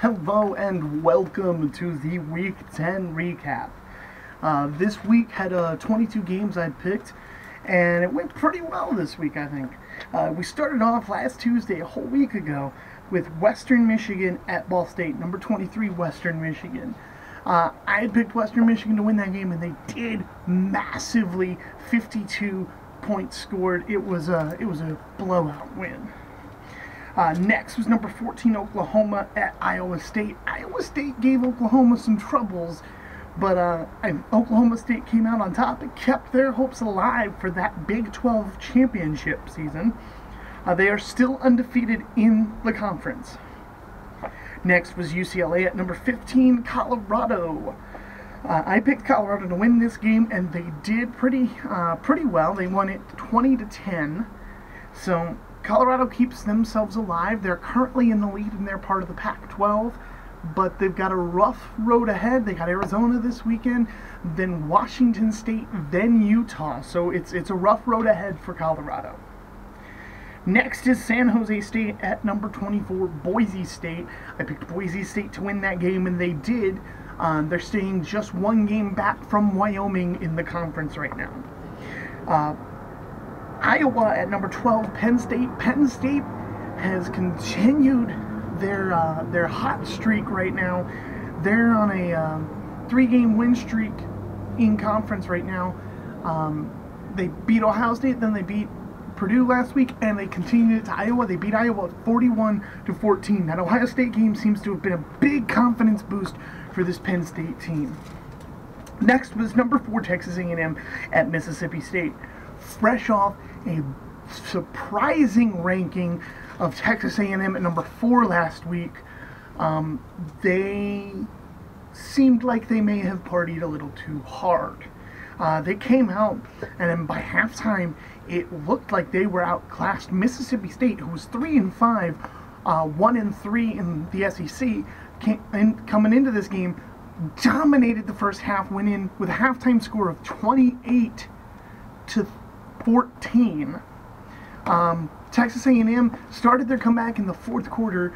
Hello and welcome to the Week 10 recap. This week had 22 games I picked, and it went pretty well this week, I think. We started off last Tuesday, a whole week ago, with Western Michigan at Ball State, number 23 Western Michigan. I had picked Western Michigan to win that game, and they did massively. 52 points scored. It was a blowout win. Next was number 14 Oklahoma at Iowa State. Iowa State gave Oklahoma some troubles, but Oklahoma State came out on top and kept their hopes alive for that Big 12 championship season. They are still undefeated in the conference. Next was UCLA at number 15 Colorado. I picked Colorado to win this game, and they did pretty well. They won it 20-10. So Colorado keeps themselves alive. They're currently in the lead in their part of the Pac-12, but they've got a rough road ahead. They got Arizona this weekend, then Washington State, then Utah. So it's a rough road ahead for Colorado. Next is San Jose State at number 24, Boise State. I picked Boise State to win that game, and they did. They're staying just one game back from Wyoming in the conference right now. Iowa at number 12, Penn State. Penn State has continued their hot streak right now. They're on a 3-game win streak in conference right now. They beat Ohio State, then they beat Purdue last week, and they continued it to Iowa. They beat Iowa 41-14. That Ohio State game seems to have been a big confidence boost for this Penn State team. Next was number 4 Texas A&M at Mississippi State. Fresh off a surprising ranking of Texas A&M at number 4 last week, they seemed like they may have partied a little too hard. They came out, and then by halftime, it looked like they were outclassed. Mississippi State, who was 3-5, 1-3 in the SEC, coming into this game, dominated the first half, went in with a halftime score of 28-14. Texas A&M started their comeback in the fourth quarter,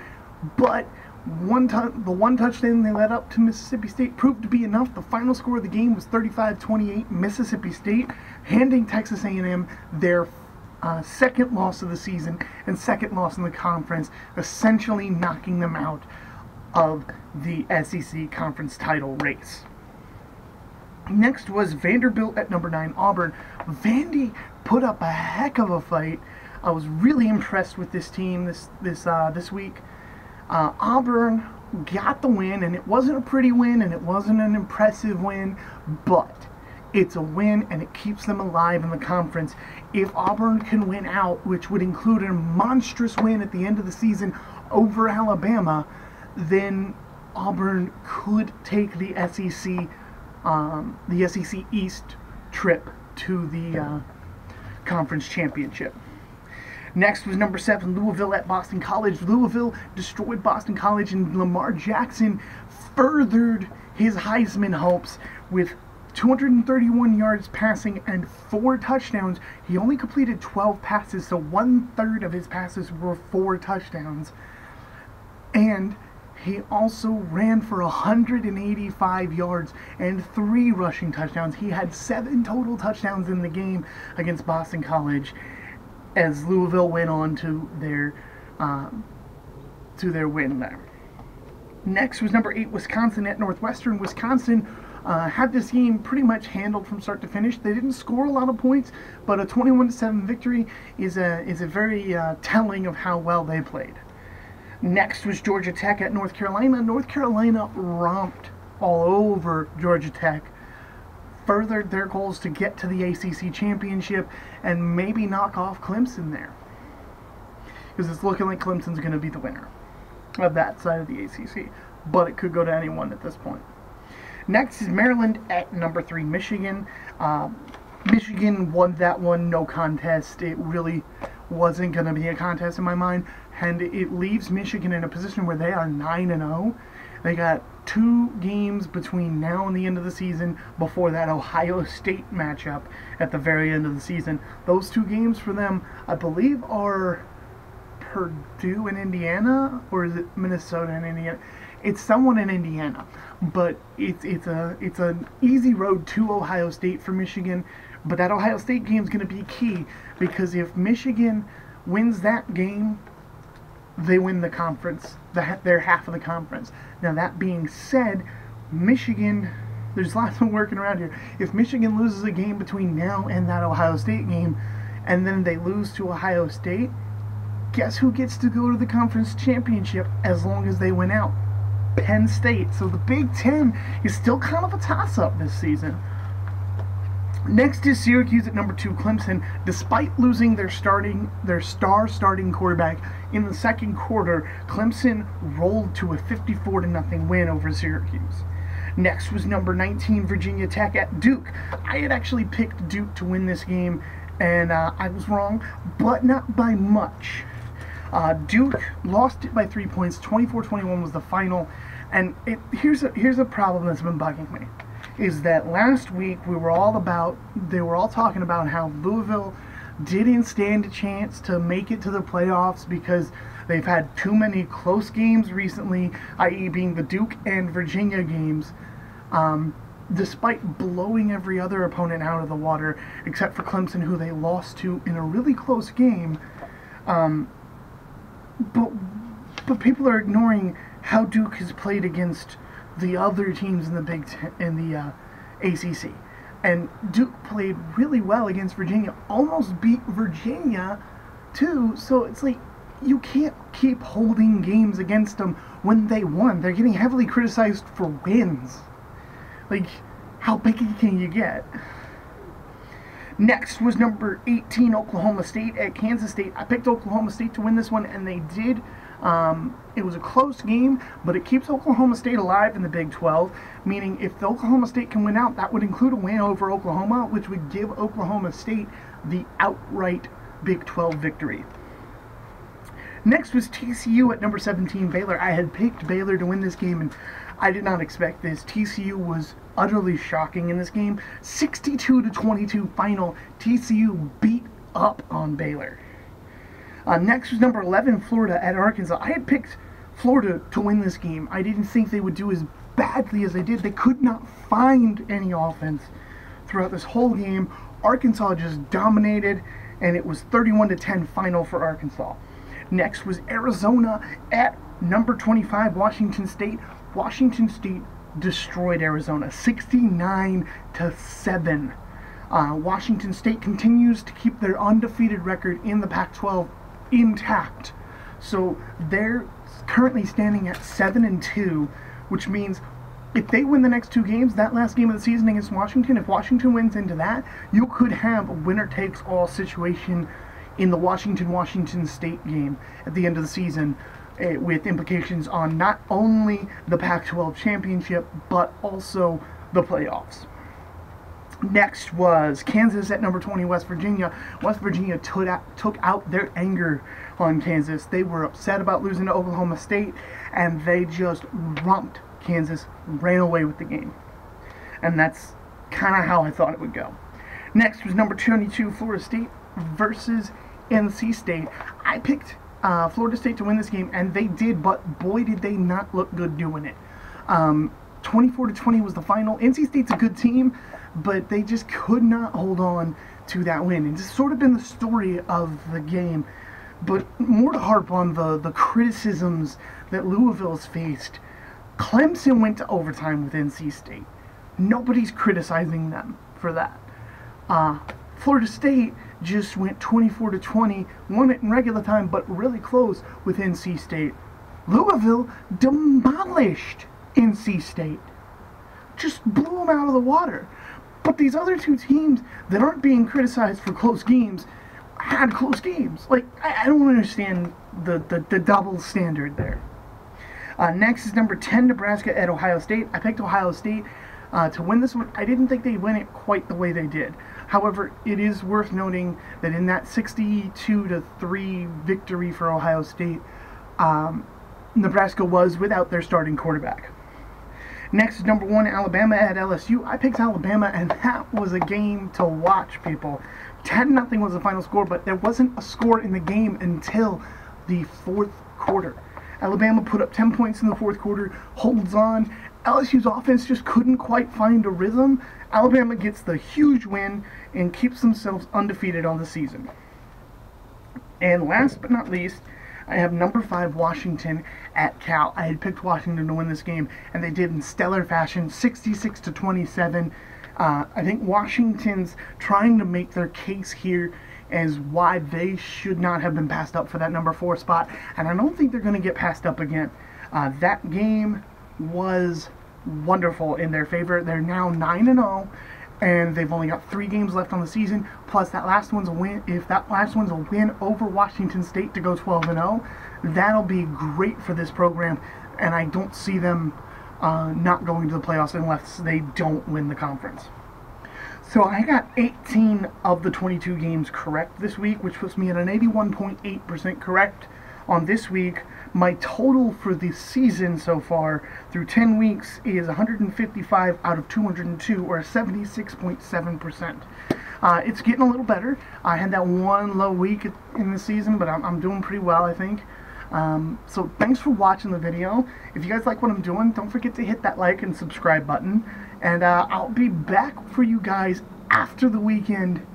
but the one touchdown they let up to Mississippi State proved to be enough. The final score of the game was 35-28, Mississippi State, handing Texas A&M their second loss of the season and second loss in the conference, essentially knocking them out of the SEC conference title race. Next was Vanderbilt at number 9, Auburn. Vandy put up a heck of a fight. I was really impressed with this team this week. Auburn got the win, and it wasn't a pretty win, and it wasn't an impressive win, but it's a win, and it keeps them alive in the conference. If Auburn can win out, which would include a monstrous win at the end of the season over Alabama, then Auburn could take the SEC East trip to the conference championship. Next was number 7, Louisville at Boston College. Louisville destroyed Boston College, and Lamar Jackson furthered his Heisman hopes with 231 yards passing and 4 touchdowns. He only completed 12 passes, so 1/3 of his passes were 4 touchdowns. And he also ran for 185 yards and 3 rushing touchdowns. He had 7 total touchdowns in the game against Boston College, as Louisville went on to their win there. Next was number 8, Wisconsin at Northwestern. Wisconsin had this game pretty much handled from start to finish. They didn't score a lot of points, but a 21-7 victory is a very telling of how well they played. Next was Georgia Tech at North Carolina. North Carolina romped all over Georgia Tech, furthered their goals to get to the ACC championship and maybe knock off Clemson there, because it's looking like Clemson's going to be the winner of that side of the ACC, but it could go to anyone at this point. Next is Maryland at number 3, Michigan. Michigan won that one, no contest. It really wasn't going to be a contest in my mind, and it leaves Michigan in a position where they are 9-0. They got 2 games between now and the end of the season before that Ohio State matchup at the very end of the season. Those 2 games for them, I believe, are Purdue and Indiana, or is it Minnesota and Indiana? It's someone in Indiana, but it's an easy road to Ohio State for Michigan. But that Ohio State game is going to be key, because if Michigan wins that game, they win the conference. They're half of the conference. Now, that being said, Michigan, there's lots of working around here. If Michigan loses a game between now and that Ohio State game, and then they lose to Ohio State, guess who gets to go to the conference championship as long as they win out? Penn State. So the Big Ten is still kind of a toss-up this season. Next is Syracuse at number 2, Clemson. Despite losing their star starting quarterback in the second quarter, Clemson rolled to a 54-0 win over Syracuse. Next was number 19, Virginia Tech at Duke. I had actually picked Duke to win this game, and I was wrong, but not by much. Duke lost it by 3 points. 24-21 was the final, and here's a problem that's been bugging me. Is that last week they were all talking about how Louisville didn't stand a chance to make it to the playoffs because they've had too many close games recently, i.e. being the Duke and Virginia games, despite blowing every other opponent out of the water, except for Clemson, who they lost to in a really close game. But people are ignoring how Duke has played against the other teams in the Big Ten, in the ACC, and Duke played really well against Virginia, almost beat Virginia too. So it's like, you can't keep holding games against them when they won. They're getting heavily criticized for wins. Like, how picky can you get? Next was number 18, Oklahoma State at Kansas State. I picked Oklahoma State to win this one, and they did. It was a close game, but it keeps Oklahoma State alive in the Big 12, meaning if the Oklahoma State can win out, that would include a win over Oklahoma, which would give Oklahoma State the outright Big 12 victory. Next was TCU at number 17, Baylor. I had picked Baylor to win this game, and I did not expect this. TCU was utterly shocking in this game. 62-22 final. TCU beat up on Baylor. Next was number 11, Florida at Arkansas. I had picked Florida to win this game. I didn't think they would do as badly as they did. They could not find any offense throughout this whole game. Arkansas just dominated, and it was 31-10 final for Arkansas. Next was Arizona at number 25, Washington State. Washington State destroyed Arizona, 69-7. Washington State continues to keep their undefeated record in the Pac-12 intact. So they're currently standing at 7-2, which means if they win the next 2 games, that last game of the season against Washington, if Washington wins into that, you could have a winner-takes-all situation in the Washington State game at the end of the season, with implications on not only the Pac-12 championship, but also the playoffs. Next was Kansas at number 20, West Virginia. West Virginia took out their anger on Kansas. They were upset about losing to Oklahoma State, and they just romped Kansas, ran away with the game. And that's kind of how I thought it would go. Next was number 22, Florida State versus NC State. I picked Florida State to win this game, and they did, but boy did they not look good doing it. 24-20 was the final. NC State's a good team, but they just could not hold on to that win. And it's sort of been the story of the game. But more to harp on the criticisms that Louisville's faced, Clemson went to overtime with NC State. Nobody's criticizing them for that. Florida State just went 24-20, won it in regular time, but really close with NC State. Louisville demolished NC State. Just blew them out of the water. But these other 2 teams that aren't being criticized for close games had close games. Like, I don't understand the double standard there. Next is number 10, Nebraska at Ohio State. I picked Ohio State to win this one. I didn't think they'd win it quite the way they did. However, it is worth noting that in that 62-3 victory for Ohio State, Nebraska was without their starting quarterback. Next is number 1, Alabama at LSU. I picked Alabama, and that was a game to watch, people. 10-0 was the final score, but there wasn't a score in the game until the 4th quarter. Alabama put up 10 points in the fourth quarter, holds on. LSU's offense just couldn't quite find a rhythm. Alabama gets the huge win and keeps themselves undefeated on the season. And last but not least, I have number 5 Washington at Cal. I had picked Washington to win this game, and they did in stellar fashion, 66-27. I think Washington's trying to make their case here as why they should not have been passed up for that number 4 spot, and I don't think they're going to get passed up again. That game was wonderful in their favor. They're now 9-0, and they've only got 3 games left on the season, plus that last one's a win. If that last one's a win over Washington State to go 12-0, that'll be great for this program, and I don't see them not going to the playoffs unless they don't win the conference. So I got 18 of the 22 games correct this week, which puts me at an 81.8% correct on this week. My total for the season so far through 10 weeks is 155 out of 202, or 76.7%. It's getting a little better. I had that one low week in the season, but I'm doing pretty well, I think. So thanks for watching the video. If you guys like what I'm doing, don't forget to hit that like and subscribe button. And I'll be back for you guys after the weekend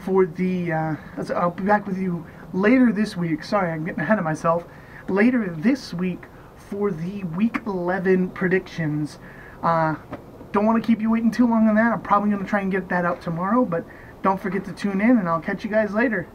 for the, I'll be back with you later this week. Sorry, I'm getting ahead of myself. Later this week for the Week 11 predictions. Don't want to keep you waiting too long on that. I'm probably going to try and get that out tomorrow, but don't forget to tune in, and I'll catch you guys later.